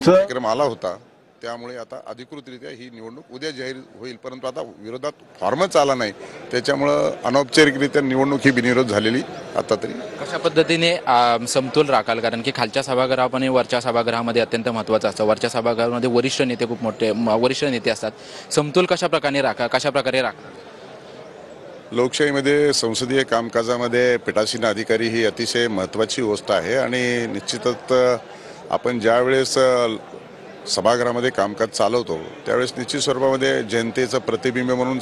कार्यक्रम आला होता, त्यामुळे आता अधिकृतरित्या ही निवडणूक उद्या जाहीर होईल। परंतु आता विरोधात फॉर्मच आला नाही, त्याच्यामुळं अनौपचारिकरित्या निवडणूक ही बिनविरोध झालेली आता तरी। कशा पद्धतीने समतोल राखाल, कारण की खालच्या सभागृहात आणि वरच्या सभागृहामध्ये अत्यंत महत्त्वाचं असतं। वरच्या सभागृहामध्ये वरिष्ठ नेते खूप मोठे वरिष्ठ नेते असतात, समतोल कशा प्रकारे राखा? लोकशाहीमध्ये संसदीय कामकाजामध्ये पीठासीन अधिकारी ही अतिशय महत्त्वाची गोष्ट आहे आणि निश्चितच आपण ज्या वेळेस सभागृहामध्ये कामकाज चालवतो त्यावेळेस निश्चित स्वरूपामध्ये जनतेचं प्रतिबिंब म्हणून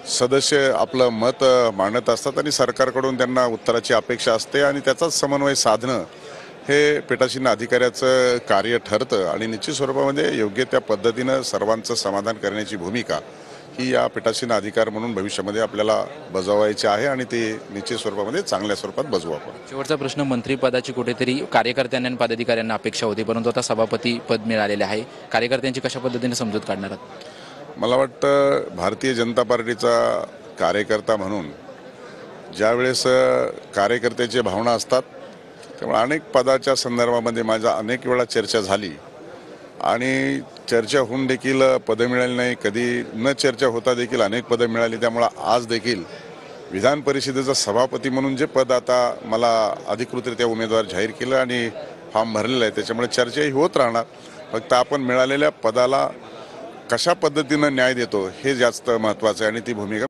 सदस्य आपलं मत मांडत असतात आणि सरकारकडून त्यांना उत्तराची अपेक्षा असते आणि त्याचाच समन्वय साधणं हे पीठासीन अधिकाऱ्याचं कार्य ठरतं आणि निश्चित स्वरूपामध्ये योग्य त्या पद्धतीनं सर्वांचं समाधान करण्याची भूमिका ही या पीठासीन अधिकार म्हणून भविष्यामध्ये आपल्याला बजावायची आहे आणि ते निश्चित स्वरूपामध्ये चांगल्या स्वरूपात बजवू आपण। शेवटचा प्रश्न, मंत्रिपदाची कुठेतरी कार्यकर्त्यांना आणि पदाधिकाऱ्यांना अपेक्षा होती, परंतु आता सभापती पद मिळालेले आहे, कार्यकर्त्यांची कशा पद्धतीने समजूत काढणार आहात? मला वाटतं भारतीय जनता पार्टीचा कार्यकर्ता म्हणून ज्यावेळेस कार्यकर्त्याची भावना असतात त्यामुळे अनेक पदाच्या संदर्भामध्ये माझ्या अनेक वेळा चर्चा झाली आणि चर्चा होऊन देखील पदं मिळाली नाही, कधी न चर्चा होता देखील अनेक पदं मिळाली। त्यामुळे आज देखील विधान परिषदेचा सभापती म्हणून जे पद आता मला अधिकृतरित्या उमेदवार जाहीर केलं आणि फॉर्म भरलेला आहे, त्याच्यामुळे चर्चाही होत राहणार। फक्त आपण मिळालेल्या पदाला कशा पद्धतीनं न्याय देतो हे जास्त महत्त्वाचं आहे आणि ती भूमिका